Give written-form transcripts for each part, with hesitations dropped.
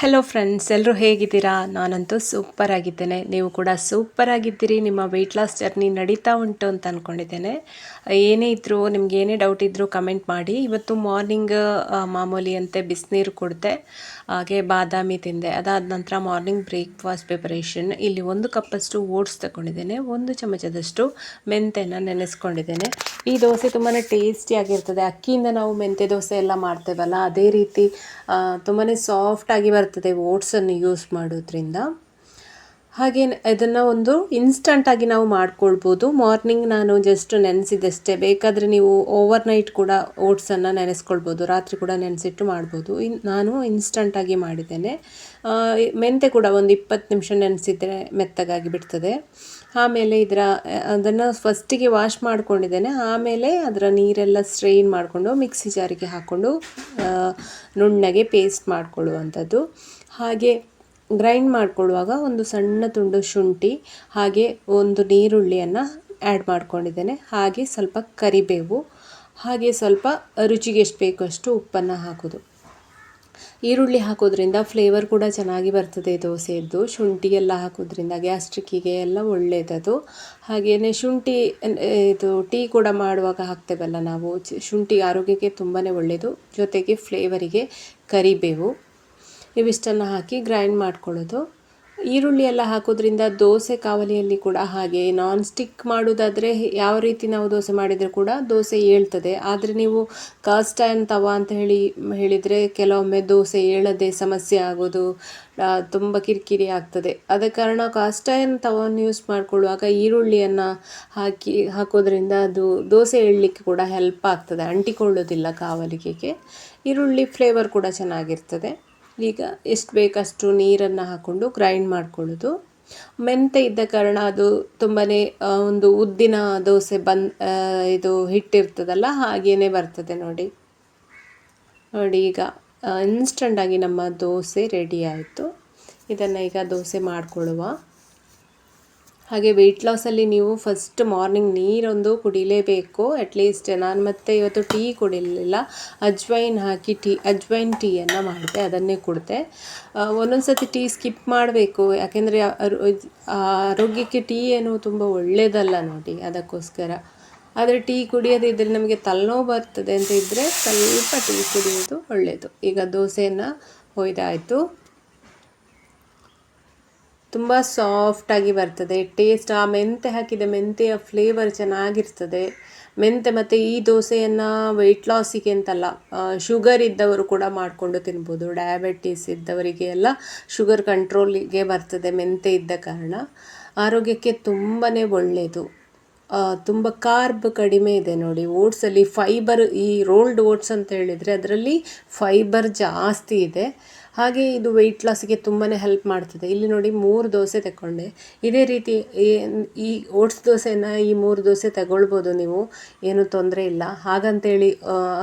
Hello friends, ಎಲ್ಲರೂ ಹೇಗಿದ್ದೀರಾ? ನಾನಂತೂ ಸೂಪರ್ ಆಗಿದ್ದೇನೆ. ನೀವು ಕೂಡ ಸೂಪರ್ ಆಗಿದ್ದೀರಿ. ನಿಮ್ಮ ವೆಯ್ಟ್ ಲಾಸ್ ಜರ್ನಿ ನಡೀತಾ ಉಂಟು ಅಂತ ಅಂದ್ಕೊಂಡಿದ್ದೇನೆ. ಏನೇ ಇದ್ದರೂ ನಿಮ್ಗೆ ಏನೇ ಡೌಟ್ ಇದ್ದರೂ ಕಮೆಂಟ್ ಮಾಡಿ. ಇವತ್ತು ಮಾರ್ನಿಂಗ್ ಮಾಮೂಲಿಯಂತೆ ಬಿಸಿನೀರು ಕುಡಿದೆ, ಹಾಗೆ ಬಾದಾಮಿ ತಿಂದೆ. ಅದಾದ ನಂತರ ಮಾರ್ನಿಂಗ್ ಬ್ರೇಕ್ಫಾಸ್ಟ್ ಪ್ರಿಪರೇಷನ್. ಇಲ್ಲಿ 1 ಕಪ್ಪಷ್ಟು ಓಟ್ಸ್ ತಗೊಂಡಿದ್ದೇನೆ, 1 ಚಮಚದಷ್ಟು ಮೆಂತೆನ ನೆನೆಸ್ಕೊಂಡಿದ್ದೇನೆ. ಈ ದೋಸೆ ತುಂಬಾ ಟೇಸ್ಟಿಯಾಗಿರ್ತದೆ. ಅಕ್ಕಿಯಿಂದ ನಾವು ಮೆಂತೆ ದೋಸೆ ಎಲ್ಲ ಮಾಡ್ತೇವಲ್ಲ, ಅದೇ ರೀತಿ ತುಂಬಾ ಸಾಫ್ಟಾಗಿ ಬರ್ತದೆ ಓಟ್ಸನ್ನು ಯೂಸ್ ಮಾಡೋದ್ರಿಂದ. ಹಾಗೆ ಇದನ್ನು ಒಂದು ಇನ್ಸ್ಟಂಟಾಗಿ ನಾವು ಮಾಡ್ಕೊಳ್ಬೋದು. ಮಾರ್ನಿಂಗ್ ನಾನು ಜಸ್ಟ್ ನೆನೆಸಿದಷ್ಟೇ. ಬೇಕಾದರೆ ನೀವು ಓವರ್ನೈಟ್ ಕೂಡ ಓಟ್ಸನ್ನು ನೆನೆಸ್ಕೊಳ್ಬೋದು, ರಾತ್ರಿ ಕೂಡ ನೆನೆಸಿಟ್ಟು ಮಾಡ್ಬೋದು. ನಾನು ಇನ್ಸ್ಟಂಟಾಗಿ ಮಾಡಿದ್ದೇನೆ. ಮೆಂತೆ ಕೂಡ ಒಂದು 20 ನಿಮಿಷ ನೆನೆಸಿದರೆ ಮೆತ್ತಗಾಗಿ ಬಿಡ್ತದೆ. ಆಮೇಲೆ ಅದನ್ನು ಫಸ್ಟಿಗೆ ವಾಶ್ ಮಾಡ್ಕೊಂಡಿದ್ದೇನೆ. ಆಮೇಲೆ ಅದರ ನೀರೆಲ್ಲ ಸ್ಟ್ರೈನ್ ಮಾಡಿಕೊಂಡು ಮಿಕ್ಸಿ ಜಾರಿಗೆ ಹಾಕ್ಕೊಂಡು ನುಣ್ಣಗೆ ಪೇಸ್ಟ್ ಮಾಡ್ಕೊಳ್ಳುವಂಥದ್ದು. ಹಾಗೆ ಗ್ರೈಂಡ್ ಮಾಡ್ಕೊಳ್ಳುವಾಗ ಒಂದು ಸಣ್ಣ ತುಂಡು ಶುಂಠಿ, ಹಾಗೆ ಒಂದು ನೀರುಳ್ಳಿಯನ್ನು ಆ್ಯಡ್ ಮಾಡ್ಕೊಂಡಿದ್ದೇನೆ. ಹಾಗೆ ಸ್ವಲ್ಪ ಕರಿಬೇವು, ಹಾಗೆ ಸ್ವಲ್ಪ ರುಚಿಗೆ ಎಷ್ಟು ಬೇಕೋ ಅಷ್ಟು ಉಪ್ಪನ್ನು ಹಾಕೋದು. ಈರುಳ್ಳಿ ಹಾಕೋದ್ರಿಂದ ಫ್ಲೇವರ್ ಕೂಡ ಚೆನ್ನಾಗಿ ಬರ್ತದೆ ದೋಸೆಯದ್ದು. ಶುಂಠಿ ಎಲ್ಲ ಹಾಕೋದ್ರಿಂದ ಗ್ಯಾಸ್ಟ್ರಿಕ್ಕಿಗೆ ಎಲ್ಲ ಒಳ್ಳೆಯದದು. ಹಾಗೆಯೇ ಶುಂಠಿ ಟೀ ಕೂಡ ಮಾಡುವಾಗ ಹಾಕ್ತೇವಲ್ಲ ನಾವು, ಶುಂಠಿ ಆರೋಗ್ಯಕ್ಕೆ ತುಂಬಾ ಒಳ್ಳೆಯದು. ಜೊತೆಗೆ ಫ್ಲೇವರಿಗೆ ಕರಿಬೇವು, ಇವಿಷ್ಟನ್ನು ಹಾಕಿ ಗ್ರೈಂಡ್ ಮಾಡ್ಕೊಳ್ಳೋದು. ಈರುಳ್ಳಿ ಎಲ್ಲ ಹಾಕೋದ್ರಿಂದ ದೋಸೆ ಕಾವಲಿಯಲ್ಲಿ ಕೂಡ ಹಾಗೆ ನಾನ್ ಸ್ಟಿಕ್ ಮಾಡೋದಾದರೆ ಯಾವ ರೀತಿ ನಾವು ದೋಸೆ ಮಾಡಿದರೂ ಕೂಡ ದೋಸೆ ಏಳ್ತದೆ. ಆದರೆ ನೀವು ಕಾಸ್ಟ್ ಐರನ್ ತವಾ ಅಂತ ಹೇಳಿದರೆ ಕೆಲವೊಮ್ಮೆ ದೋಸೆ ಏಳದೆ ಸಮಸ್ಯೆ ಆಗೋದು, ತುಂಬ ಕಿರಿಕಿರಿ ಆಗ್ತದೆ. ಆದ ಕಾರಣ ಕಾಸ್ಟ್ ಐರನ್ ತವನ್ನು ಯೂಸ್ ಮಾಡಿಕೊಳ್ಳುವಾಗ ಈರುಳ್ಳಿಯನ್ನು ಹಾಕೋದ್ರಿಂದ ಅದು ದೋಸೆ ಏಳಲಿಕ್ಕೆ ಕೂಡ ಹೆಲ್ಪ್ ಆಗ್ತದೆ, ಅಂಟಿಕೊಳ್ಳೋದಿಲ್ಲ ಕಾವಲಿಗೆಗೆ. ಈರುಳ್ಳಿ ಫ್ಲೇವರ್ ಕೂಡ ಚೆನ್ನಾಗಿರ್ತದೆ. ಈಗ ಎಷ್ಟು ಬೇಕಷ್ಟು ನೀರನ್ನು ಹಾಕ್ಕೊಂಡು ಗ್ರೈಂಡ್ ಮಾಡ್ಕೊಳ್ಳೋದು. ಮೆಂತೆ ಇದ್ದ ಕಾರಣ ಅದು ತುಂಬಾ ಒಂದು ಉದ್ದಿನ ದೋಸೆ ಇದು ಹಿಟ್ಟಿರ್ತದಲ್ಲ, ಹಾಗೇ ಬರ್ತದೆ ನೋಡಿ. ಈಗ ಇನ್ಸ್ಟಂಟಾಗಿ ನಮ್ಮ ದೋಸೆ ರೆಡಿ ಆಯಿತು. ಇದನ್ನು ಈಗ ದೋಸೆ ಮಾಡಿಕೊಳ್ಳುವ. ಹಾಗೆ ವೆಯ್ಟ್ ಲಾಸಲ್ಲಿ ನೀವು ಫಸ್ಟ್ ಮಾರ್ನಿಂಗ್ ನೀರೊಂದು ಕುಡಿಲೇಬೇಕು ಅಟ್ಲೀಸ್ಟ್. ನಾನು ಮತ್ತೆ ಇವತ್ತು ಟೀ ಕುಡಿಲಿಲ್ಲ, ಅಜ್ವೈನ್ ಹಾಕಿ ಅಜ್ವೈನ್ ಟೀಯನ್ನು ಮಾಡಿದೆ, ಅದನ್ನೇ ಕುಡಿದೆ. ಒಂದೊಂದು ಸರ್ತಿ ಟೀ ಸ್ಕಿಪ್ ಮಾಡಬೇಕು, ಯಾಕೆಂದರೆ ಆರೋಗ್ಯಕ್ಕೆ ಟೀ ಏನು ತುಂಬ ಒಳ್ಳೆಯದಲ್ಲ ನೋಡಿ, ಅದಕ್ಕೋಸ್ಕರ. ಆದರೆ ಟೀ ಕುಡಿಯೋದಿದ್ದರೆ ನಮಗೆ ತಲೆನೋವು ಬರ್ತದೆ ಅಂತ ಇದ್ದರೆ ಸ್ವಲ್ಪ ಟೀ ಕುಡಿಯೋದು ಒಳ್ಳೆಯದು. ಈಗ ದೋಸೆಯನ್ನು ಹೊಯ್ದಾಯಿತು. ತುಂಬ ಸಾಫ್ಟಾಗಿ ಬರ್ತದೆ ಟೇಸ್ಟ್. ಆ ಮೆಂತೆ ಹಾಕಿದ ಮೆಂತೆಯ ಫ್ಲೇವರ್ ಚೆನ್ನಾಗಿರ್ತದೆ. ಮೆಂತೆ ಮತ್ತು ಈ ದೋಸೆಯನ್ನು ವೆಯ್ಟ್ ಲಾಸಿಗೆ ಅಂತಲ್ಲ, ಶುಗರ್ ಇದ್ದವರು ಕೂಡ ಮಾಡಿಕೊಂಡು ತಿನ್ಬೋದು. ಡಯಾಬಿಟೀಸ್ ಇದ್ದವರಿಗೆ ಎಲ್ಲ ಶುಗರ್ ಕಂಟ್ರೋಲಿಗೆ ಬರ್ತದೆ ಮೆಂತೆ ಇದ್ದ ಕಾರಣ. ಆರೋಗ್ಯಕ್ಕೆ ತುಂಬಾ ಒಳ್ಳೆಯದು. ತುಂಬ ಕಾರ್ಬ್ ಕಡಿಮೆ ಇದೆ ನೋಡಿ ಓಟ್ಸಲ್ಲಿ. ಫೈಬರ್, ಈ ರೋಲ್ಡ್ ಓಟ್ಸ್ ಅಂತ ಹೇಳಿದರೆ ಅದರಲ್ಲಿ ಫೈಬರ್ ಜಾಸ್ತಿ ಇದೆ. ಹಾಗೆ ಇದು ವೆಯ್ಟ್ ಲಾಸಿಗೆ ತುಂಬಾ ಹೆಲ್ಪ್ ಮಾಡ್ತದೆ. ಇಲ್ಲಿ ನೋಡಿ 3 ದೋಸೆ ತಗೊಂಡೆ. ಇದೇ ರೀತಿ ಈ ಓಟ್ಸ್ ದೋಸೆನ ಈ 3 ದೋಸೆ ತಗೊಳ್ಬೋದು ನೀವು, ಏನೂ ತೊಂದರೆ ಇಲ್ಲ. ಹಾಗಂತೇಳಿ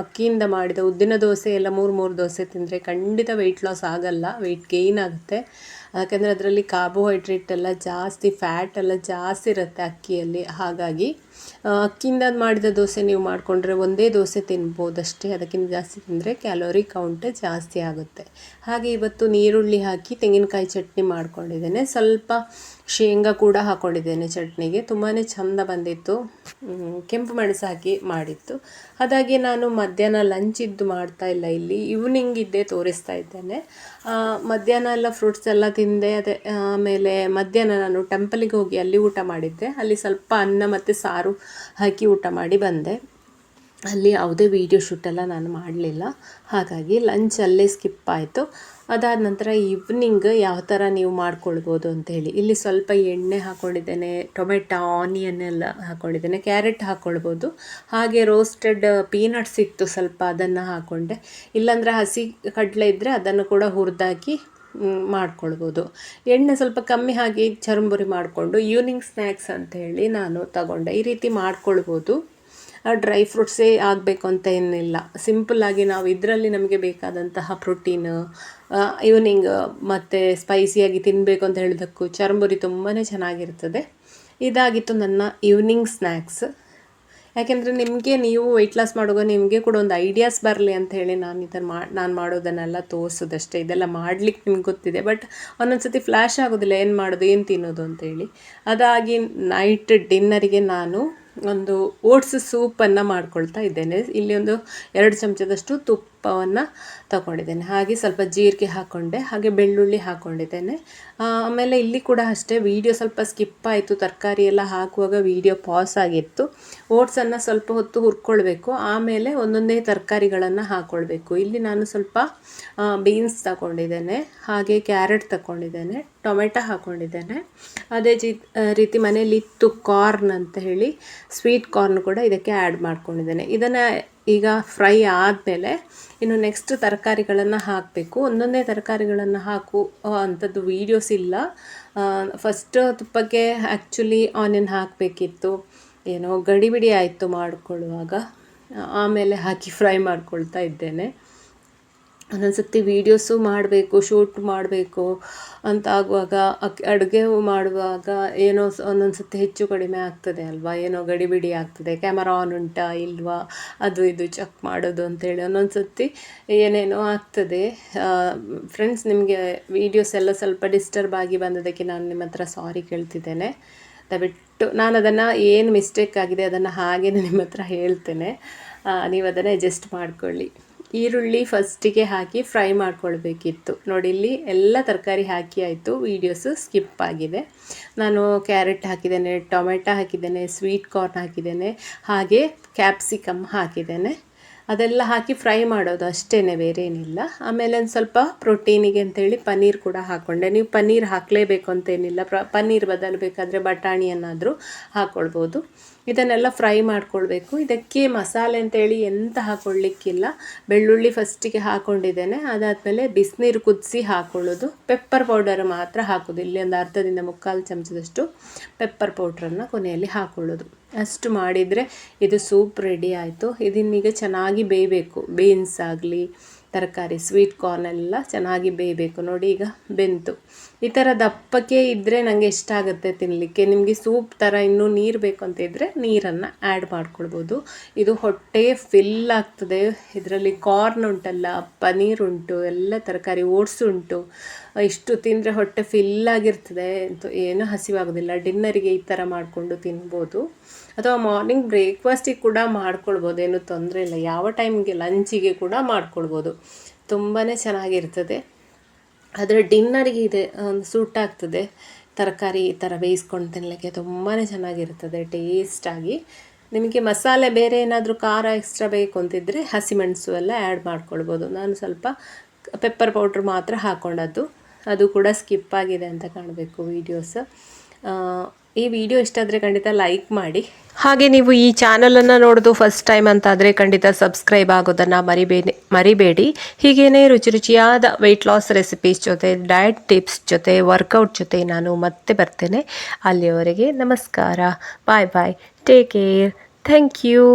ಅಕ್ಕಿಯಿಂದ ಮಾಡಿದ ಉದ್ದಿನ ದೋಸೆ ಎಲ್ಲ 3 ದೋಸೆ ತಿಂದರೆ ಖಂಡಿತ ವೆಯ್ಟ್ ಲಾಸ್ ಆಗಲ್ಲ, ವೆಯ್ಟ್ ಗೇಯ್ನ್ ಆಗುತ್ತೆ. ಯಾಕೆಂದರೆ ಅದರಲ್ಲಿ ಕಾರ್ಬೋಹೈಡ್ರೇಟ್ ಎಲ್ಲ ಜಾಸ್ತಿ, ಫ್ಯಾಟ್ ಎಲ್ಲ ಜಾಸ್ತಿ ಇರುತ್ತೆ ಅಕ್ಕಿಯಲ್ಲಿ. ಹಾಗಾಗಿ ಅಕ್ಕಿಯಿಂದ ಮಾಡಿದ ದೋಸೆ ನೀವು ಮಾಡಿಕೊಂಡ್ರೆ ಒಂದೇ ದೋಸೆ ತಿನ್ಬೋದಷ್ಟೇ, ಅದಕ್ಕಿಂತ ಜಾಸ್ತಿ ತಿಂದರೆ ಕ್ಯಾಲೋರಿ ಕೌಂಟ್ ಜಾಸ್ತಿ ಆಗುತ್ತೆ. ಹಾಗೆ ಇವತ್ತು ನೀರುಳ್ಳಿ ಹಾಕಿ ತೆಂಗಿನಕಾಯಿ ಚಟ್ನಿ ಮಾಡ್ಕೊಂಡಿದ್ದೇನೆ. ಸ್ವಲ್ಪ ಶೇಂಗಾ ಕೂಡ ಹಾಕ್ಕೊಂಡಿದ್ದೇನೆ ಚಟ್ನಿಗೆ, ತುಂಬಾ ಚೆಂದ ಬಂದಿತ್ತು. ಕೆಂಪು ಮೆಣಸು ಹಾಕಿ ಮಾಡಿತ್ತು. ಅದಾಗಿ ನಾನು ಮಧ್ಯಾಹ್ನ ಲಂಚಿದ್ದು ಮಾಡ್ತಾ ಇಲ್ಲ, ಇಲ್ಲಿ ಈವ್ನಿಂಗ್ ಇದ್ದೇ ತೋರಿಸ್ತಾ ಇದ್ದೇನೆ. ಮಧ್ಯಾಹ್ನ ಎಲ್ಲ ಫ್ರೂಟ್ಸ್ ಎಲ್ಲ ತಿಂದೆ. ಆಮೇಲೆ ಮಧ್ಯಾಹ್ನ ನಾನು ಟೆಂಪಲಿಗೆ ಹೋಗಿ ಅಲ್ಲಿ ಊಟ ಮಾಡಿದ್ದೆ. ಅಲ್ಲಿ ಸ್ವಲ್ಪ ಅನ್ನ ಮತ್ತು ಸಾರು ಹಾಕಿ ಊಟ ಮಾಡಿ ಬಂದೆ. ಅಲ್ಲಿ ಯಾವುದೇ ವೀಡಿಯೋ ಶೂಟೆಲ್ಲ ನಾನು ಮಾಡಲಿಲ್ಲ, ಹಾಗಾಗಿ ಲಂಚ್ ಅಲ್ಲೇ ಸ್ಕಿಪ್ ಆಯಿತು. ಅದಾದ ನಂತರ ಈವ್ನಿಂಗ್ ಯಾವ ಥರ ನೀವು ಮಾಡ್ಕೊಳ್ಬೋದು ಅಂಥೇಳಿ, ಇಲ್ಲಿ ಸ್ವಲ್ಪ ಎಣ್ಣೆ ಹಾಕ್ಕೊಂಡಿದ್ದೇನೆ, ಟೊಮೆಟೊ, ಆನಿಯನ್ ಎಲ್ಲ ಹಾಕ್ಕೊಂಡಿದ್ದೇನೆ, ಕ್ಯಾರೆಟ್ ಹಾಕ್ಕೊಳ್ಬೋದು. ಹಾಗೆ ರೋಸ್ಟೆಡ್ ಪೀನಟ್ಸ್ ಇತ್ತು ಸ್ವಲ್ಪ, ಅದನ್ನು ಹಾಕ್ಕೊಂಡೆ. ಇಲ್ಲಾಂದರೆ ಹಸಿ ಕಡಲೆ ಇದ್ದರೆ ಅದನ್ನು ಕೂಡ ಹುರಿದಾಕಿ ಮಾಡ್ಕೊಳ್ಬೋದು. ಎಣ್ಣೆ ಸ್ವಲ್ಪ ಕಮ್ಮಿ ಹಾಕಿ ಚರಂಬುರಿ ಮಾಡಿಕೊಂಡು ಈವ್ನಿಂಗ್ ಸ್ನ್ಯಾಕ್ಸ್ ಅಂಥೇಳಿ ನಾನು ತಗೊಂಡೆ. ಈ ರೀತಿ ಮಾಡ್ಕೊಳ್ಬೋದು. ಡ್ರೈ ಫ್ರೂಟ್ಸೇ ಆಗಬೇಕು ಅಂತ ಏನಿಲ್ಲ, ಸಿಂಪಲ್ಲಾಗಿ ನಾವು ಇದರಲ್ಲಿ ನಮಗೆ ಬೇಕಾದಂತಹ ಪ್ರೋಟೀನ್ ಈವ್ನಿಂಗ್ ಮತ್ತು ಸ್ಪೈಸಿಯಾಗಿ ತಿನ್ನಬೇಕು ಅಂತ ಹೇಳಿದ್ದಕ್ಕೂ ಚರಂಬುರಿ ತುಂಬಾ ಚೆನ್ನಾಗಿರ್ತದೆ. ಇದಾಗಿತ್ತು ನನ್ನ ಈವ್ನಿಂಗ್ ಸ್ನ್ಯಾಕ್ಸ್. ಯಾಕೆಂದರೆ ನಿಮಗೆ ನೀವು ವೆಯ್ಟ್ ಲಾಸ್ ಮಾಡುವಾಗ ನಿಮಗೆ ಕೂಡ ಒಂದು ಐಡಿಯಾಸ್ ಬರಲಿ ಅಂತ ಹೇಳಿ ನಾನು ನಾನು ಮಾಡೋದನ್ನೆಲ್ಲ ತೋರಿಸೋದಷ್ಟೇ. ಇದೆಲ್ಲ ಮಾಡಲಿಕ್ಕೆ ನಿಮ್ಗೆ ಗೊತ್ತಿದೆ, ಬಟ್ ಒಂದೊಂದು ಸತಿ ಫ್ಲ್ಯಾಶ್ ಆಗೋದಿಲ್ಲ ಏನು ಮಾಡೋದು ಏನು ತಿನ್ನೋದು ಅಂತೇಳಿ. ಅದಾಗಿ ನೈಟ್ ಡಿನ್ನರಿಗೆ ನಾನು ಒಂದು ಓಟ್ಸ್ ಸೂಪನ್ನು ಮಾಡ್ಕೊಳ್ತಾ ಇದ್ದೇನೆ. ಇಲ್ಲಿ ಒಂದು 2 ಚಮಚದಷ್ಟು ತುಪ್ಪವನ್ನು ತಗೊಂಡಿದ್ದೇನೆ, ಹಾಗೆ ಸ್ವಲ್ಪ ಜೀರಿಗೆ ಹಾಕ್ಕೊಂಡೆ, ಹಾಗೆ ಬೆಳ್ಳುಳ್ಳಿ ಹಾಕ್ಕೊಂಡಿದ್ದೇನೆ. ಆಮೇಲೆ ಇಲ್ಲಿ ಕೂಡ ಅಷ್ಟೇ ವೀಡಿಯೋ ಸ್ವಲ್ಪ ಸ್ಕಿಪ್ ಆಯಿತು, ತರಕಾರಿ ಎಲ್ಲ ಹಾಕುವಾಗ ವೀಡಿಯೋ ಪಾಸ್ ಆಗಿತ್ತು. ಓಟ್ಸನ್ನು ಸ್ವಲ್ಪ ಹೊತ್ತು ಹುರ್ಕೊಳ್ಬೇಕು, ಆಮೇಲೆ ಒಂದೊಂದೇ ತರಕಾರಿಗಳನ್ನು ಹಾಕ್ಕೊಳ್ಬೇಕು. ಇಲ್ಲಿ ನಾನು ಸ್ವಲ್ಪ ಬೀನ್ಸ್ ತಗೊಂಡಿದ್ದೇನೆ, ಹಾಗೆ ಕ್ಯಾರೆಟ್ ತಗೊಂಡಿದ್ದೇನೆ, ಟೊಮೆಟೊ ಹಾಕ್ಕೊಂಡಿದ್ದೇನೆ. ಅದೇ ರೀತಿ ಮನೇಲಿತ್ತು ಕಾರ್ನ್ ಅಂತ ಹೇಳಿ ಸ್ವೀಟ್ ಕಾರ್ನ್ ಕೂಡ ಇದಕ್ಕೆ ಆ್ಯಡ್ ಮಾಡ್ಕೊಂಡಿದ್ದೇನೆ. ಇದನ್ನು ಈಗ ಫ್ರೈ ಆದಮೇಲೆ ಇನ್ನು ನೆಕ್ಸ್ಟ್ ತರಕಾರಿಗಳನ್ನು ಹಾಕಬೇಕು. ಒಂದೊಂದೇ ತರಕಾರಿಗಳನ್ನು ಅಂಥದ್ದು ವೀಡಿಯೋಸ್ ಇಲ್ಲ. ಫಸ್ಟ್ ತುಪ್ಪಕ್ಕೆ ಆ್ಯಕ್ಚುಲಿ ಆನಿಯನ್ ಹಾಕಬೇಕಿತ್ತು, ಏನೋ ಗಡಿಬಿಡಿ ಆಯಿತು ಮಾಡಿಕೊಳ್ಳುವಾಗ, ಆಮೇಲೆ ಹಾಕಿ ಫ್ರೈ ಮಾಡ್ಕೊಳ್ತಾ ಇದ್ದೇನೆ. ಒಂದೊಂದು ಸರ್ತಿ ವೀಡಿಯೋಸು ಮಾಡಬೇಕು, ಶೂಟ್ ಮಾಡಬೇಕು ಅಂತ ಆಗುವಾಗ ಅಡುಗೆ ಮಾಡುವಾಗ ಏನೋ ಒಂದೊಂದು ಸರ್ತಿ ಹೆಚ್ಚು ಕಡಿಮೆ ಆಗ್ತದೆ ಅಲ್ವಾ, ಏನೋ ಗಡಿಬಿಡಿ ಆಗ್ತದೆ, ಕ್ಯಾಮರಾ ಆನ್ ಉಂಟಾ ಇಲ್ವಾ ಅದು ಇದು ಚೆಕ್ ಮಾಡೋದು ಅಂತೇಳಿ ಒಂದೊಂದು ಸರ್ತಿ ಏನೇನೋ ಆಗ್ತದೆ. ಫ್ರೆಂಡ್ಸ್, ನಿಮಗೆ ವೀಡಿಯೋಸ್ ಎಲ್ಲ ಸ್ವಲ್ಪ ಡಿಸ್ಟರ್ಬ್ ಆಗಿ ಬಂದದಕ್ಕೆ ನಾನು ನಿಮ್ಮ ಹತ್ರ ಸಾರಿ ಕೇಳ್ತಿದ್ದೇನೆ. ದಯವಿಟ್ಟು ನಾನು ಅದನ್ನು ಏನು ಮಿಸ್ಟೇಕ್ ಆಗಿದೆ ಅದನ್ನು ಹಾಗೇ ನಿಮ್ಮ ಹತ್ರ ಹೇಳ್ತೇನೆ, ನೀವು ಅದನ್ನು ಅಡ್ಜಸ್ಟ್ ಮಾಡಿಕೊಳ್ಳಿ. ಈರುಳ್ಳಿ ಫಸ್ಟಿಗೆ ಹಾಕಿ ಫ್ರೈ ಮಾಡ್ಕೊಳ್ಬೇಕಿತ್ತು. ನೋಡಿ, ಇಲ್ಲಿ ಎಲ್ಲ ತರಕಾರಿ ಹಾಕಿ ಆಯಿತು, ವೀಡಿಯೋಸು ಸ್ಕಿಪ್ ಆಗಿದೆ. ನಾನು ಕ್ಯಾರೆಟ್ ಹಾಕಿದ್ದೇನೆ, ಟೊಮೆಟೊ ಹಾಕಿದ್ದೇನೆ, ಸ್ವೀಟ್ ಕಾರ್ನ್ ಹಾಕಿದ್ದೇನೆ, ಹಾಗೆ ಕ್ಯಾಪ್ಸಿಕಮ್ ಹಾಕಿದ್ದೇನೆ. ಅದೆಲ್ಲ ಹಾಕಿ ಫ್ರೈ ಮಾಡೋದು ಅಷ್ಟೇ, ಬೇರೆ ಏನಿಲ್ಲ. ಆಮೇಲೆ ಒಂದು ಸ್ವಲ್ಪ ಪ್ರೋಟೀನಿಗೆ ಅಂತೇಳಿ ಪನ್ನೀರ್ ಕೂಡ ಹಾಕ್ಕೊಂಡೆ. ನೀವು ಪನ್ನೀರ್ ಹಾಕಲೇಬೇಕು ಅಂತೇನಿಲ್ಲ, ಪನ್ನೀರ್ ಬದಲು ಬೇಕಾದರೆ ಬಟಾಣಿಯನ್ನಾದರೂ ಹಾಕ್ಕೊಳ್ಬೋದು. ಇದನ್ನೆಲ್ಲ ಫ್ರೈ ಮಾಡ್ಕೊಳ್ಬೇಕು. ಇದಕ್ಕೆ ಮಸಾಲೆ ಅಂತೇಳಿ ಎಂತ ಹಾಕ್ಕೊಳ್ಳಿಕ್ಕಿಲ್ಲ. ಬೆಳ್ಳುಳ್ಳಿ ಫಸ್ಟಿಗೆ ಹಾಕ್ಕೊಂಡಿದ್ದೇನೆ, ಅದಾದಮೇಲೆ ಬಿಸಿನೀರು ಕುದಿಸಿ ಹಾಕ್ಕೊಳ್ಳೋದು. ಪೆಪ್ಪರ್ ಪೌಡರ್ ಮಾತ್ರ ಹಾಕೋದು. ಇಲ್ಲಿ ಒಂದು ಅರ್ಧದಿಂದ 3/4 ಚಮಚದಷ್ಟು ಪೆಪ್ಪರ್ ಪೌಡ್ರನ್ನು ಕೊನೆಯಲ್ಲಿ ಹಾಕ್ಕೊಳ್ಳೋದು. ಅಷ್ಟು ಮಾಡಿದರೆ ಇದು ಸೂಪ್ ರೆಡಿ ಆಯಿತು. ಇದನ್ನೀಗ ಚೆನ್ನಾಗಿ ಬೇಯಬೇಕು. ಬೀನ್ಸ್ ಆಗಲಿ, ತರಕಾರಿ, ಸ್ವೀಟ್ ಕಾರ್ನ್ ಎಲ್ಲ ಚೆನ್ನಾಗಿ ಬೇಯಬೇಕು. ನೋಡಿ, ಈಗ ಬೆಂತು. ಈ ಥರ ದಪ್ಪಕ್ಕೆ ಇದ್ದರೆ ನನಗೆ ಇಷ್ಟ ಆಗುತ್ತೆ ತಿನ್ನಲಿಕ್ಕೆ. ನಿಮಗೆ ಸೂಪ್ ಥರ ಇನ್ನೂ ನೀರು ಬೇಕು ಅಂತ ಇದ್ದರೆ ನೀರನ್ನು ಆ್ಯಡ್ ಮಾಡ್ಕೊಳ್ಬೋದು. ಇದು ಹೊಟ್ಟೆ ಫಿಲ್ ಆಗ್ತದೆ. ಇದರಲ್ಲಿ ಕಾರ್ನ್ ಉಂಟಲ್ಲ, ಪನ್ನೀರ್ ಉಂಟು, ಎಲ್ಲ ತರಕಾರಿ, ಓಟ್ಸ್ ಉಂಟು. ಇಷ್ಟು ತಿಂದರೆ ಹೊಟ್ಟೆ ಫಿಲ್ ಆಗಿರ್ತದೆ, ಏನೂ ಹಸಿವಾಗೋದಿಲ್ಲ. ಡಿನ್ನರಿಗೆ ಈ ಥರ ಮಾಡಿಕೊಂಡು ತಿನ್ಬೋದು, ಅಥವಾ ಮಾರ್ನಿಂಗ್ ಬ್ರೇಕ್ಫಾಸ್ಟಿಗೆ ಕೂಡ ಮಾಡ್ಕೊಳ್ಬೋದು, ಏನೂ ತೊಂದರೆ ಇಲ್ಲ. ಯಾವ ಟೈಮ್ಗೆ ಲಂಚಿಗೆ ಕೂಡ ಮಾಡ್ಕೊಳ್ಬೋದು, ತುಂಬಾ ಚೆನ್ನಾಗಿರ್ತದೆ. ಆದರೆ ಡಿನ್ನರಿಗೆ ಇದೆ ಸೂಟ್ ಆಗ್ತದೆ. ತರಕಾರಿ ಈ ಥರ ಬೇಯಿಸ್ಕೊಂಡು ತಿನ್ನಲಿಕ್ಕೆ ತುಂಬಾ ಚೆನ್ನಾಗಿರ್ತದೆ ಟೇಸ್ಟಾಗಿ. ನಿಮಗೆ ಮಸಾಲೆ ಬೇರೆ ಏನಾದರೂ ಖಾರ ಎಕ್ಸ್ಟ್ರಾ ಬೇಕು ಅಂತಿದ್ದರೆ ಹಸಿಮೆಣಸು ಎಲ್ಲ ಆ್ಯಡ್ ಮಾಡ್ಕೊಳ್ಬೋದು. ನಾನು ಸ್ವಲ್ಪ ಪೆಪ್ಪರ್ ಪೌಡ್ರ್ ಮಾತ್ರ ಹಾಕ್ಕೊಂಡದ್ದು, ಅದು ಕೂಡ ಸ್ಕಿಪ್ ಆಗಿದೆ ಅಂತ ಕಾಣಬೇಕು ವೀಡಿಯೋಸ್. ಈ ವಿಡಿಯೋ ಇಷ್ಟ ಆದರೆ ಖಂಡಿತ ಲೈಕ್ ಮಾಡಿ. ಹಾಗೆ ನೀವು ಈ ಚಾನಲನ್ನು ನೋಡೋದು ಫಸ್ಟ್ ಟೈಮ್ ಅಂತಾದರೆ ಖಂಡಿತ ಸಬ್ಸ್ಕ್ರೈಬ್ ಆಗೋದನ್ನು ಮರಿಬೇಡಿ. ಹೀಗೇನೇ ರುಚಿ ರುಚಿಯಾದ ವೆಯ್ಟ್ ಲಾಸ್ ರೆಸಿಪೀಸ್ ಜೊತೆ, ಡಯಟ್ ಟಿಪ್ಸ್ ಜೊತೆ, ವರ್ಕೌಟ್ ಜೊತೆ ನಾನು ಮತ್ತೆ ಬರ್ತೇನೆ. ಅಲ್ಲಿಯವರೆಗೆ ನಮಸ್ಕಾರ, ಬಾಯ್ ಬಾಯ್, ಟೇಕ್ ಕೇರ್, ಥ್ಯಾಂಕ್ ಯು.